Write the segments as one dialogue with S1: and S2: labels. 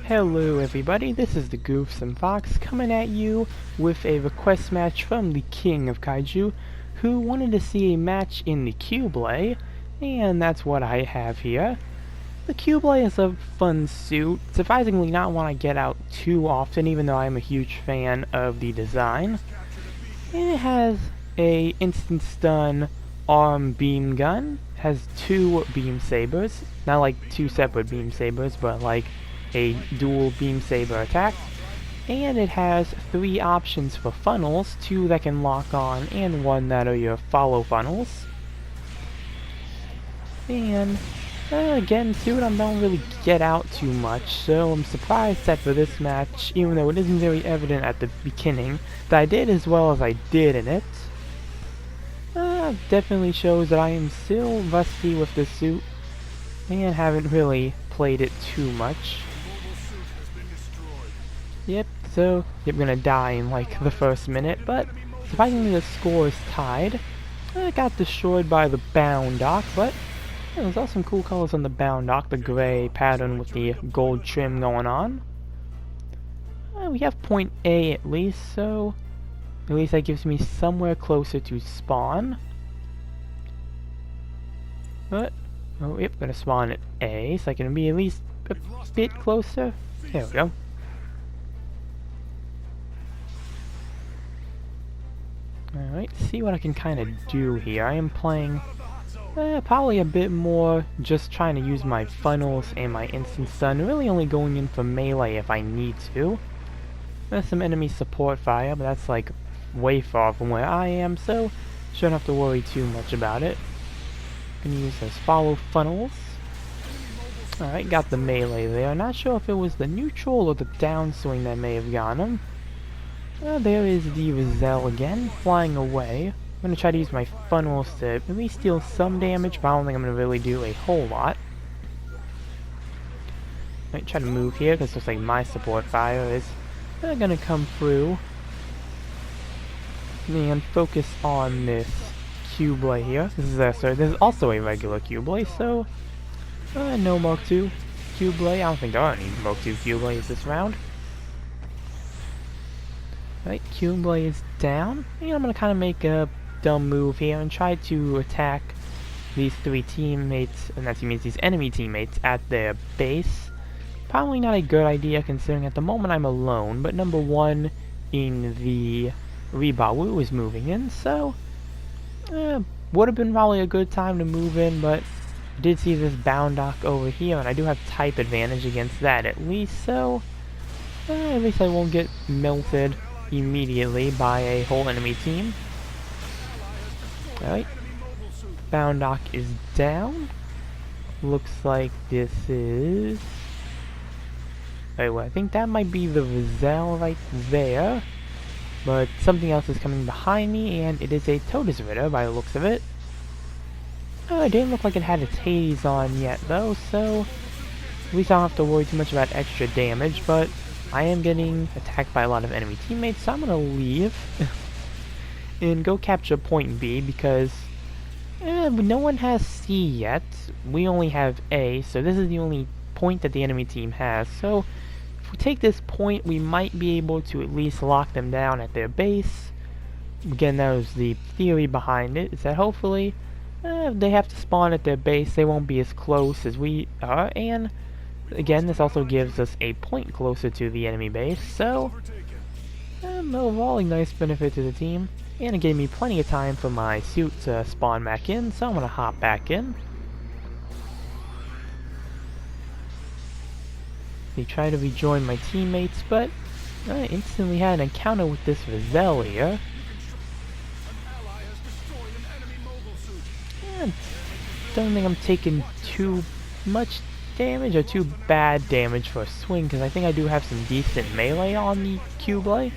S1: Hello everybody, this is the Goofsome Fox coming at you with a request match from the King of Kaiju, who wanted to see a match in the Qubeley, and that's what I have here. The Qubeley is a fun suit, surprisingly not one I get out too often, even though I am a huge fan of the design. It has a instant stun arm beam gun, has two beam sabers, not like two separate beam sabers, but like a dual beam saber attack, and it has three options for funnels, two that can lock on and one that are your follow funnels. And again, suit I don't really get out too much, so I'm surprised that for this match, even though it isn't very evident at the beginning, that I did as well as I did in it. Definitely shows that I am still rusty with this suit and haven't really played it too much. Yep, so you're gonna die in like the first minute, but surprisingly the score is tied. It got destroyed by the bound dock, but there's also some cool colors on the bound dock, the gray pattern with the gold trim going on. We have point A at least, so at least that gives me somewhere closer to spawn. But, oh yep, gonna spawn at A, so I can be at least a bit closer. There we go. Alright, see what I can kind of do here. I am playing probably a bit more just trying to use my funnels and my instant stun, really only going in for melee if I need to. There's some enemy support fire, but that's like way far from where I am, so shouldn't have to worry too much about it. Gonna use those follow funnels. Alright, got the melee there. Not sure if it was the neutral or the downswing that may have gotten him. There is the Rizal again, flying away. I'm going to try to use my funnels to at least deal some damage, but I don't think I'm going to really do a whole lot. Might try to move here, because it looks like my support fire is going to come through. And focus on this Qubeley here. This is also a regular Qubeley, so no Mark II Qubeley. I don't think there are any Mark II Qubeleys this round. Right, Qubeley is down, and I'm going to kind of make a dumb move here and try to attack these three teammates, and that means these enemy teammates at their base. Probably not a good idea considering at the moment I'm alone, but number one in the Ribawu is moving in, so would have been probably a good time to move in, but I did see this bound dock over here, and I do have type advantage against that at least, so at least I won't get melted immediately by a whole enemy team. Alright, bound dock is down. Looks like this is... Wait, well, I think that might be the Rizal right there. But something else is coming behind me, and it is a Totus Ritter by the looks of it. It didn't look like it had its Hades on yet though, so at least I don't have to worry too much about extra damage, but I am getting attacked by a lot of enemy teammates, so I'm going to leave and go capture point B because no one has C yet. We only have A, so this is the only point that the enemy team has. So if we take this point, we might be able to at least lock them down at their base. Again, that was the theory behind it, is that hopefully if they have to spawn at their base, they won't be as close as we are, and again, this also gives us a point closer to the enemy base, so overall a nice benefit to the team, and it gave me plenty of time for my suit to spawn back in, so I'm going to hop back in. They try to rejoin my teammates, but I instantly had an encounter with this Rizal here. And don't think I'm taking too much damage or too bad damage for a swing, because I think I do have some decent melee on the Qubeley.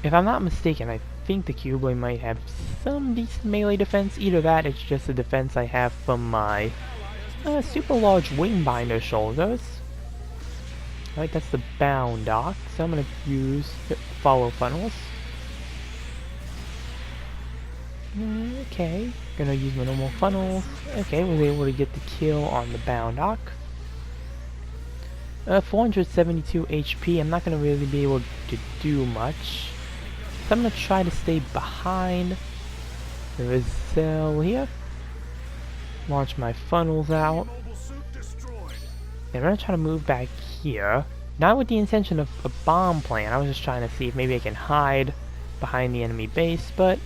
S1: If I'm not mistaken, I think the Qubeley might have some decent melee defense. Either that, it's just the defense I have from my super large wingbinder shoulders. Alright, that's the bound dock, so I'm going to use follow funnels. Okay, gonna use my normal funnels. Okay, was able to get the kill on the bound dock. 472 HP. I'm not going to really be able to do much. So I'm going to try to stay behind the Rizal here. Launch my funnels out. And I'm going to try to move back here. Not with the intention of a bomb plan. I was just trying to see if maybe I can hide behind the enemy base. But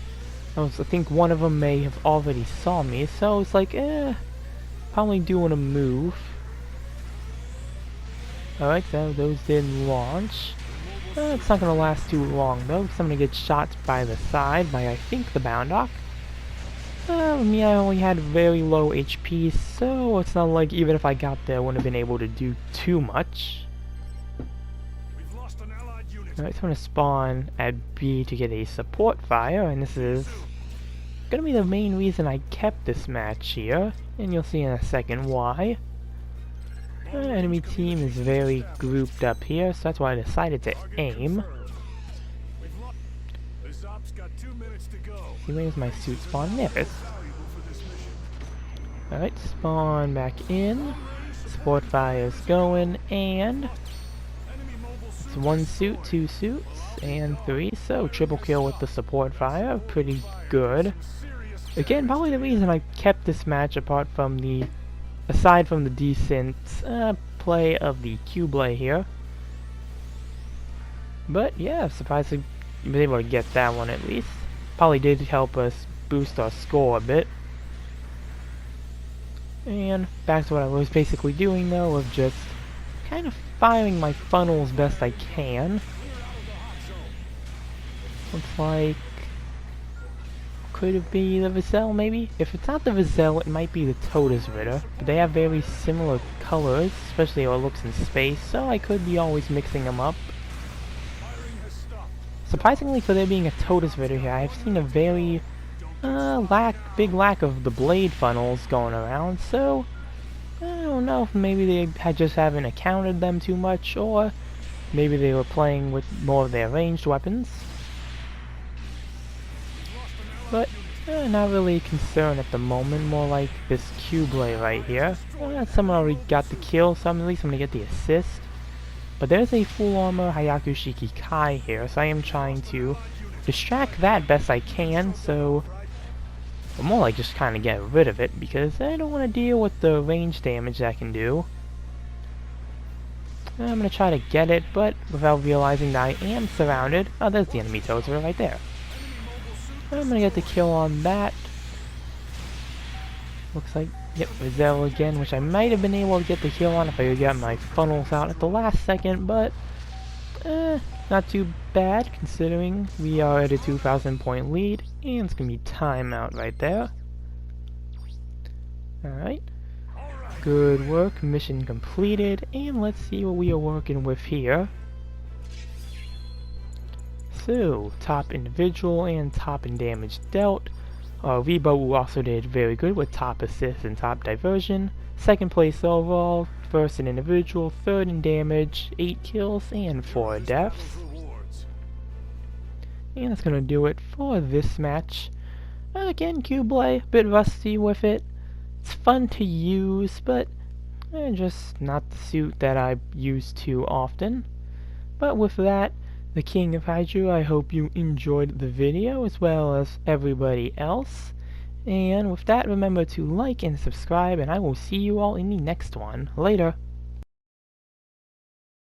S1: I think one of them may have already saw me. So it's like, probably doing a move. Alright, so those didn't launch. It's not going to last too long though, because I'm going to get shot by the side by, I think, the Boundock. Me, I only had very low HP, so it's not like even if I got there, I wouldn't have been able to do too much. Alright, so I'm going to spawn at B to get a support fire, and this is going to be the main reason I kept this match here, and you'll see in a second why. Enemy team is very grouped up here, so that's why I decided to aim. See, where's my suit spawn? There it is. Alright, spawn back in. Support fire's going, and it's 1 suit, 2 suits, and 3, so triple kill with the support fire. Pretty good. Again, probably the reason I kept this match aside from the decent play of the Qubeley here. But yeah, surprisingly I was able to get that one at least. Probably did help us boost our score a bit. And back to what I was basically doing though, of just kind of firing my funnels best I can. Looks like could it be the Rizal, maybe? If it's not the Rizal, it might be the Totus Ritter. But they have very similar colors, especially how it looks in space, so I could be always mixing them up. Surprisingly, for there being a Totus Ritter here, I've seen a very big lack of the blade funnels going around, so I don't know if maybe they just haven't accounted them too much, or maybe they were playing with more of their ranged weapons. But not really concerned at the moment, more like this Qubeley right here. Someone already got the kill, so at least I'm going to get the assist. But there's a full armor Hayakushiki Kai here, so I am trying to distract that best I can, so or more like just kind of get rid of it, because I don't want to deal with the range damage that can do. I'm going to try to get it, but without realizing that I am surrounded. Oh, there's the enemy Tozer right there. I'm gonna get the kill on that. Looks like, yep, Rizal again, which I might have been able to get the kill on if I had got my funnels out at the last second, but not too bad considering we are at a 2,000 point lead, and it's gonna be timeout right there. Alright, good work, mission completed, and let's see what we are working with here. So, top individual and top in damage dealt. Rebo also did very good with top assist and top diversion. Second place overall, first in individual, third in damage, 8 kills and 4 deaths. And that's going to do it for this match. Again, Qubeley, a bit rusty with it. It's fun to use, but just not the suit that I use too often. But with that, the King of Kaiju, I hope you enjoyed the video as well as everybody else. And with that, remember to like and subscribe, and I will see you all in the next one. Later.